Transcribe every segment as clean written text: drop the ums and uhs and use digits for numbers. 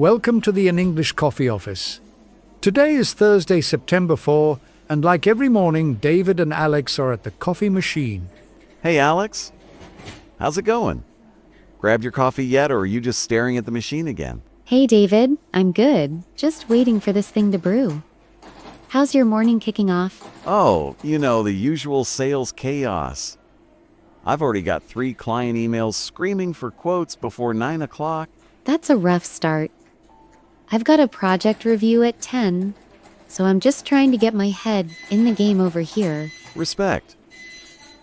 Welcome to the In English Coffee Office. Today is Thursday, September 4, and like every morning, David and Alex are at the coffee machine. Hey Alex, how's it going? Grabbed your coffee yet, or are you just staring at the machine again? Hey David, I'm good. Just waiting for this thing to brew. How's your morning kicking off? Oh, the usual sales chaos. I've already got 3 client emails screaming for quotes before 9 o'clock. That's a rough start. I've got a project review at 10, so I'm just trying to get my head in the game over here. Respect.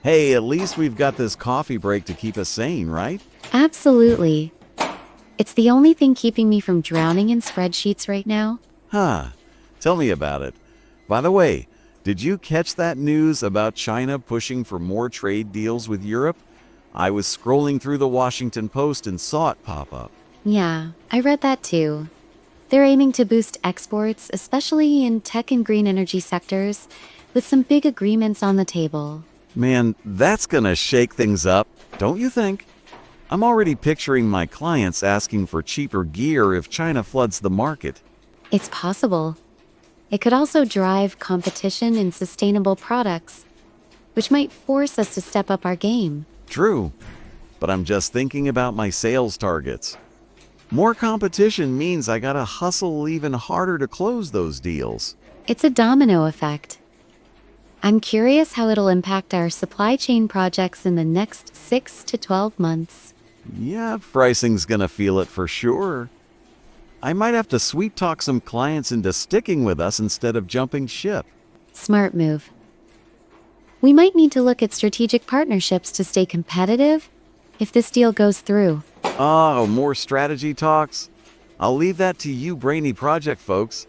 Hey, at least we've got this coffee break to keep us sane, right? Absolutely. It's the only thing keeping me from drowning in spreadsheets right now. Huh. Tell me about it. By the way, did you catch that news about China pushing for more trade deals with Europe? I was scrolling through the Washington Post and saw it pop up. Yeah, I read that too. They're aiming to boost exports, especially in tech and green energy sectors, with some big agreements on the table. Man, that's gonna shake things up, don't you think? I'm already picturing my clients asking for cheaper gear if China floods the market. It's possible. It could also drive competition in sustainable products, which might force us to step up our game. True, but I'm just thinking about my sales targets. More competition means I gotta hustle even harder to close those deals. It's a domino effect. I'm curious how it'll impact our supply chain projects in the next 6 to 12 months. Yeah, pricing's gonna feel it for sure. I might have to sweet talk some clients into sticking with us instead of jumping ship. Smart move. We might need to look at strategic partnerships to stay competitive if this deal goes through. Oh, more strategy talks? I'll leave that to you brainy project folks.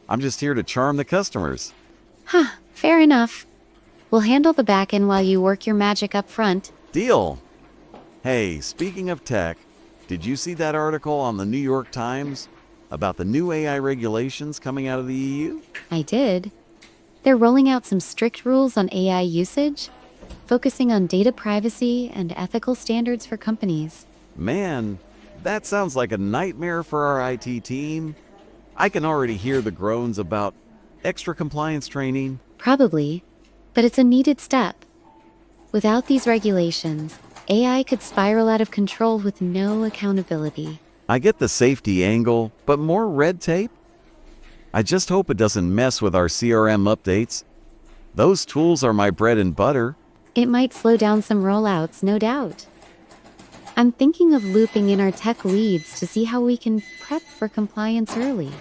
I'm just here to charm the customers. Huh, fair enough. We'll handle the back end while you work your magic up front. Deal. Hey, speaking of tech, did you see that article on the New York Times about the new AI regulations coming out of the EU? I did. They're rolling out some strict rules on AI usage, focusing on data privacy and ethical standards for companies. Man, that sounds like a nightmare for our IT team. I can already hear the groans about extra compliance training. Probably, but it's a needed step. Without these regulations, AI could spiral out of control with no accountability. I get the safety angle, but more red tape? I just hope it doesn't mess with our CRM updates. Those tools are my bread and butter. It might slow down some rollouts, no doubt. I'm thinking of looping in our tech leads to see how we can prep for compliance early.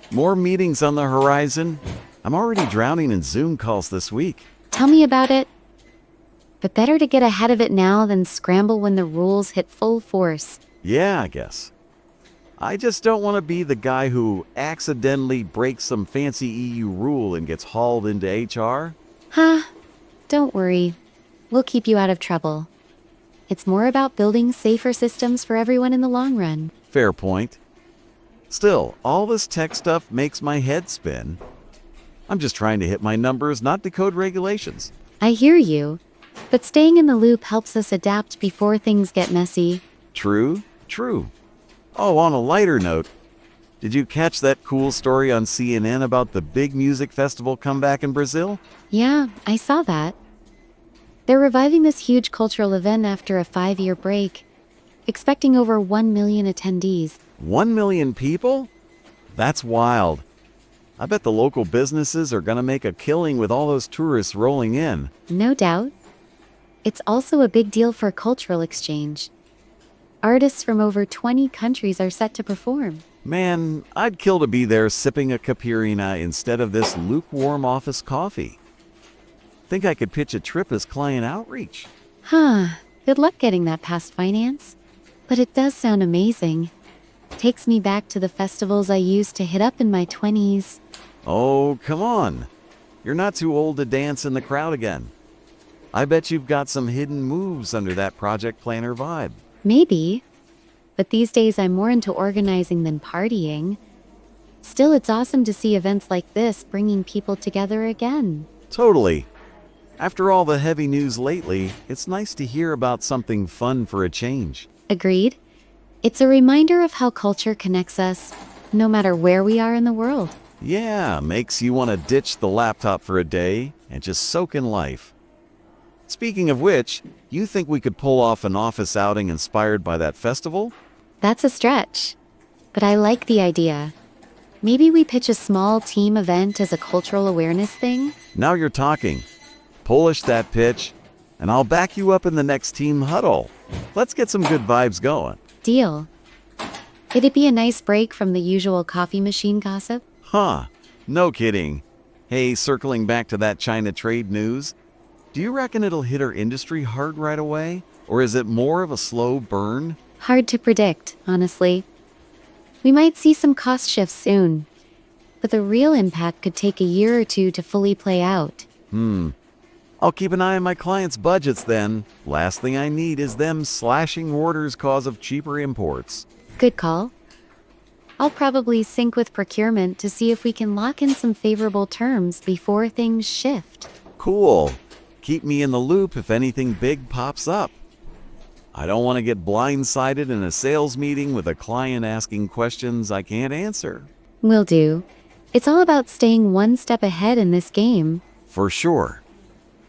More meetings on the horizon? I'm already drowning in Zoom calls this week. Tell me about it. But better to get ahead of it now than scramble when the rules hit full force. Yeah, I guess. I just don't want to be the guy who accidentally breaks some fancy EU rule and gets hauled into HR. Huh, don't worry. We'll keep you out of trouble. It's more about building safer systems for everyone in the long run. Fair point. Still, all this tech stuff makes my head spin. I'm just trying to hit my numbers, not decode regulations. I hear you, but staying in the loop helps us adapt before things get messy. True. Oh, on a lighter note, did you catch that cool story on CNN about the big music festival comeback in Brazil? Yeah, I saw that. They're reviving this huge cultural event after a 5-year break, expecting over 1 million attendees. 1 million people? That's wild. I bet the local businesses are gonna make a killing with all those tourists rolling in. No doubt. It's also a big deal for cultural exchange. Artists from over 20 countries are set to perform. Man, I'd kill to be there sipping a caipirinha instead of this lukewarm office coffee. Think I could pitch a trip as client outreach. Good luck getting that past finance. But it does sound amazing. Takes me back to the festivals I used to hit up in my 20s. Oh, come on. You're not too old to dance in the crowd again. I bet you've got some hidden moves under that project planner vibe. Maybe. But these days I'm more into organizing than partying. Still, it's awesome to see events like this bringing people together again. Totally. After all the heavy news lately, it's nice to hear about something fun for a change. Agreed. It's a reminder of how culture connects us, no matter where we are in the world. Yeah, makes you want to ditch the laptop for a day and just soak in life. Speaking of which, you think we could pull off an office outing inspired by that festival? That's a stretch, but I like the idea. Maybe we pitch a small team event as a cultural awareness thing? Now you're talking. Polish that pitch, and I'll back you up in the next team huddle. Let's get some good vibes going. Deal. It'd be a nice break from the usual coffee machine gossip. Huh, no kidding. Hey, circling back to that China trade news, do you reckon it'll hit our industry hard right away? Or is it more of a slow burn? Hard to predict, honestly. We might see some cost shifts soon, but the real impact could take a year or two to fully play out. I'll keep an eye on my clients' budgets then. Last thing I need is them slashing orders cause of cheaper imports. Good call. I'll probably sync with procurement to see if we can lock in some favorable terms before things shift. Cool. Keep me in the loop if anything big pops up. I don't want to get blindsided in a sales meeting with a client asking questions I can't answer. Will do. It's all about staying one step ahead in this game. For sure.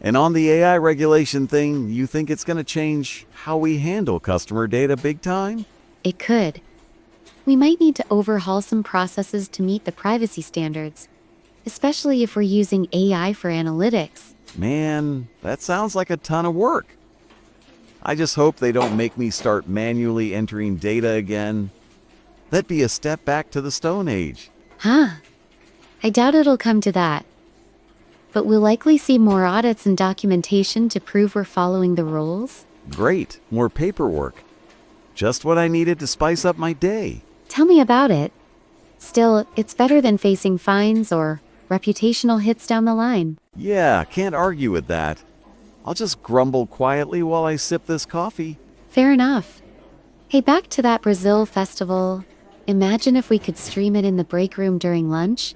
And on the AI regulation thing, you think it's going to change how we handle customer data big time? It could. We might need to overhaul some processes to meet the privacy standards, especially if we're using AI for analytics. Man, that sounds like a ton of work. I just hope they don't make me start manually entering data again. That'd be a step back to the Stone Age. Huh. I doubt it'll come to that. But we'll likely see more audits and documentation to prove we're following the rules. Great, more paperwork. Just what I needed to spice up my day. Tell me about it. Still, it's better than facing fines or reputational hits down the line. Yeah, can't argue with that. I'll just grumble quietly while I sip this coffee. Fair enough. Hey, back to that Brazil festival. Imagine if we could stream it in the break room during lunch.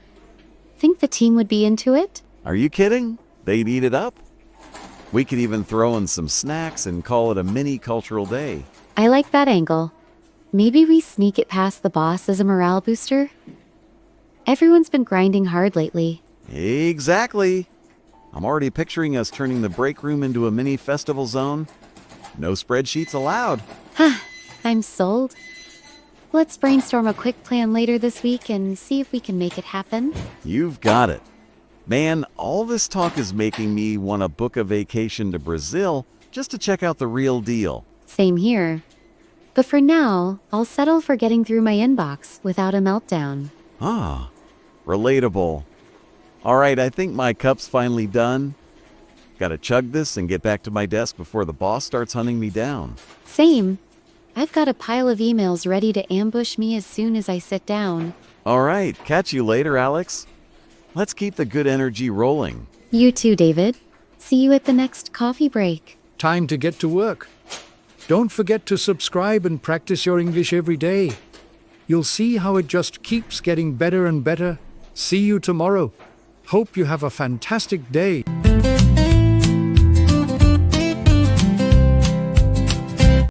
Think the team would be into it? Are you kidding? They'd eat it up. We could even throw in some snacks and call it a mini cultural day. I like that angle. Maybe we sneak it past the boss as a morale booster? Everyone's been grinding hard lately. Exactly. I'm already picturing us turning the break room into a mini festival zone. No spreadsheets allowed. I'm sold. Let's brainstorm a quick plan later this week and see if we can make it happen. You've got it. Man, all this talk is making me want to book a vacation to Brazil just to check out the real deal. Same here. But for now, I'll settle for getting through my inbox without a meltdown. Ah, relatable. All right, I think my cup's finally done. Gotta chug this and get back to my desk before the boss starts hunting me down. Same. I've got a pile of emails ready to ambush me as soon as I sit down. All right, catch you later, Alex. Let's keep the good energy rolling. You too, David. See you at the next coffee break. Time to get to work. Don't forget to subscribe and practice your English every day. You'll see how it just keeps getting better and better. See you tomorrow. Hope you have a fantastic day.